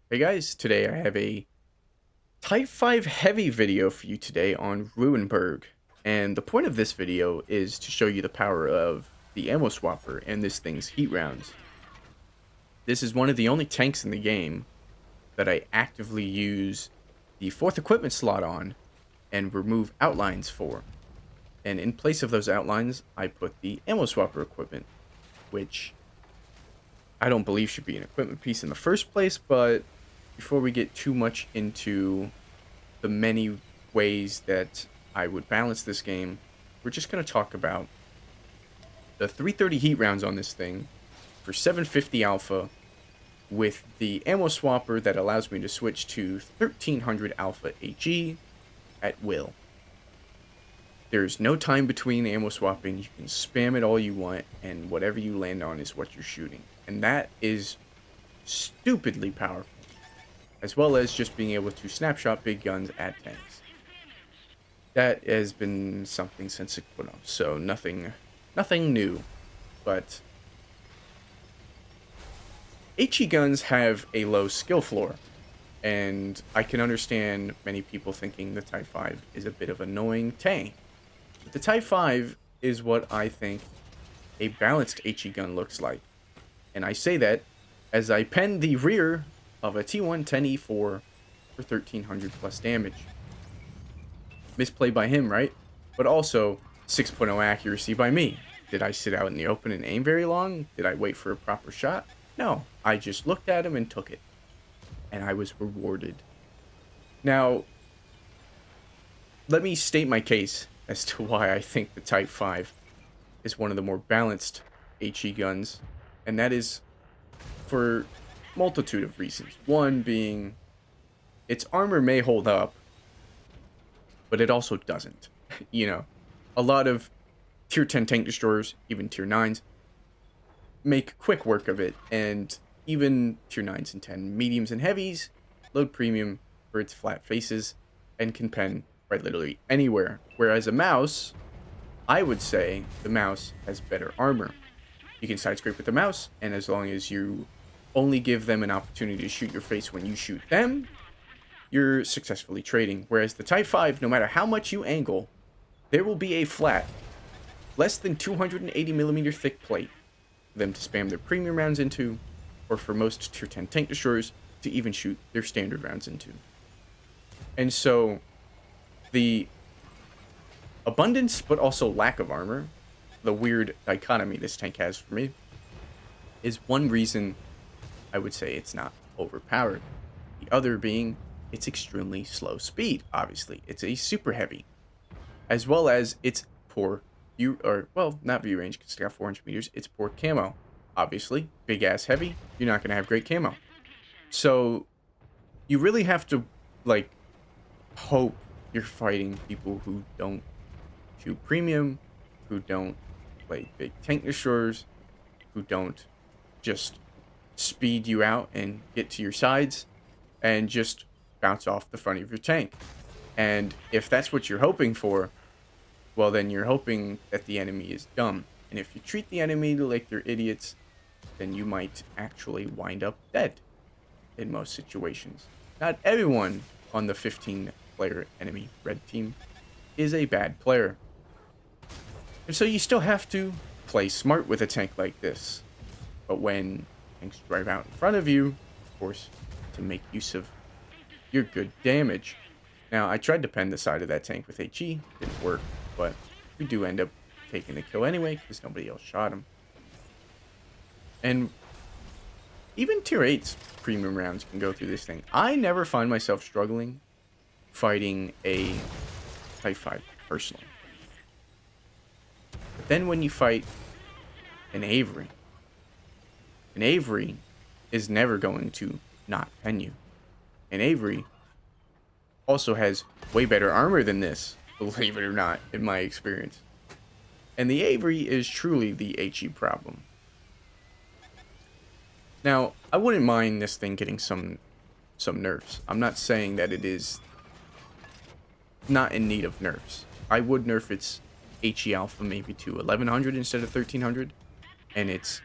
Hey guys, today I have a Type 5 heavy video for you today on Ruinberg. And the point of this video is to show you the power of the ammo swapper and this thing's heat rounds. This is one of the only tanks in the game that I actively use the 4th equipment slot on and remove outlines for. And in place of those outlines, I put the ammo swapper equipment, which I don't believe should be an equipment piece in the first place, but before we get too much into the many ways that I would balance this game, we're just going to talk about the 330 heat rounds on this thing for 750 alpha with the ammo swapper that allows me to switch to 1300 alpha HE at will. There's no time between ammo swapping. You can spam it all you want, and whatever you land on is what you're shooting. And that is stupidly powerful, as well as just being able to snapshot big guns at tanks. That has been something since Equino, so nothing new. But HE guns have a low skill floor, and I can understand many people thinking the Type 5 is a bit of an annoying tank. But the Type 5 is what I think a balanced HE gun looks like. And I say that as I pen the rear of a T110E4 for 1300 plus damage. Misplay by him, right? But also 6.0 accuracy by me. Did I sit out in the open and aim very long? Did I wait for a proper shot? No, I just looked at him and took it. And I was rewarded. Now, let me state my case as to why I think the Type 5 is one of the more balanced HE guns. And that is for multitude of reasons. One being its armor may hold up, but it also doesn't. A lot of tier 10 tank destroyers, even tier 9s, make quick work of it, and even tier 9s and 10 mediums and heavies load premium for its flat faces and can pen right literally anywhere. Whereas a mouse, I would say the mouse has better armor. You can side scrape with the mouse, and as long as you only give them an opportunity to shoot your face when you shoot them, you're successfully trading. Whereas the Type 5, no matter how much you angle, there will be a flat, less than 280mm thick plate for them to spam their premium rounds into, or for most tier 10 tank destroyers to even shoot their standard rounds into. And so, the abundance, but also lack of armor, the weird dichotomy this tank has for me, is one reason I would say it's not overpowered. The other being its extremely slow speed, obviously. It's a super heavy. As well as its poor view, or, well, not view range, because it's got 400 meters. It's poor camo. Obviously, big ass heavy, you're not going to have great camo. So, you really have to, hope you're fighting people who don't shoot premium, who don't play big tank destroyers, who don't just speed you out and get to your sides and just bounce off the front of your tank. And if that's what you're hoping for, well, then you're hoping that the enemy is dumb. And if you treat the enemy like they're idiots, then you might actually wind up dead in most situations. Not everyone on the 15-player enemy red team is a bad player. And so you still have to play smart with a tank like this. But when tanks drive out in front of you, of course, to make use of your good damage. Now, I tried to pen the side of that tank with HE, didn't work, but we do end up taking the kill anyway, because nobody else shot him. And even tier 8's premium rounds can go through this thing. I never find myself struggling fighting a Type 5 personally. But then when you fight an Avery is never going to not pen you. And Avery also has way better armor than this, believe it or not, in my experience. And the Avery is truly the HE problem. Now, I wouldn't mind this thing getting some nerfs. I'm not saying that it is not in need of nerfs. I would nerf its HE alpha maybe to 1100 instead of 1300, and its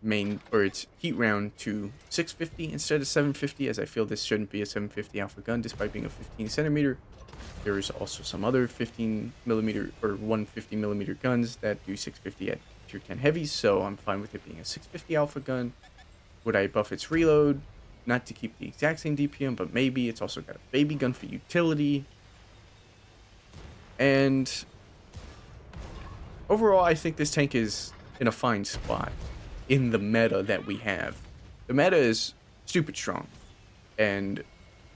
its heat round to 650 instead of 750, as I feel this shouldn't be a 750 alpha gun despite being a 15 centimeter. There's also some other 15 millimeter or 150 millimeter guns that do 650 at tier 10 heavies, so I'm fine with it being a 650 alpha gun. Would I buff its reload? Not to keep the exact same DPM, but maybe. It's also got a baby gun for utility. And overall, I think this tank is in a fine spot in the meta that we have. The meta is stupid strong, and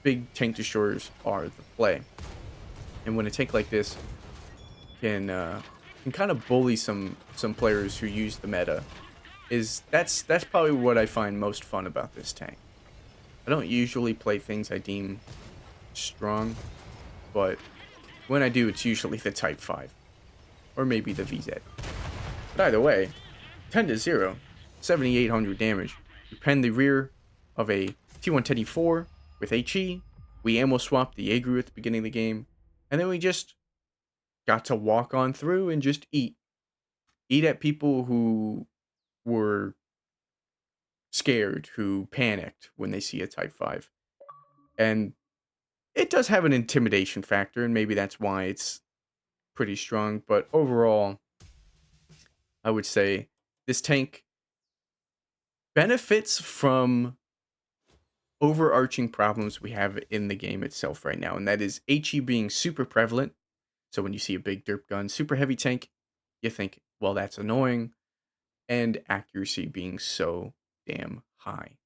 big tank destroyers are the play. And when a tank like this can kind of bully some players who use the meta, that's probably what I find most fun about this tank. I don't usually play things I deem strong, but when I do, it's usually the Type 5. Or maybe the VZ. But either way, 10 to 0, 7,800 damage. We pen the rear of a T110E4 with HE. We ammo swapped the Agru at the beginning of the game. And then we just got to walk on through and just eat. Eat at people who were scared, who panicked when they see a Type 5. And it does have an intimidation factor, and maybe that's why it's pretty strong. But overall, I would say this tank benefits from overarching problems we have in the game itself right now, and that is HE being super prevalent. So when you see a big derp gun, super heavy tank, you think, well, that's annoying, and accuracy being so damn high.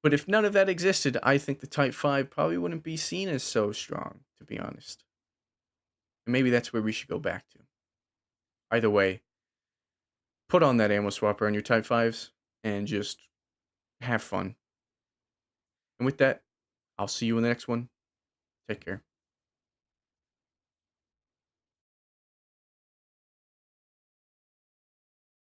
But if none of that existed, I think the Type 5 probably wouldn't be seen as so strong, to be honest. And maybe that's where we should go back to. Either way, put on that ammo swapper on your Type 5s and just have fun. And with that, I'll see you in the next one. Take care.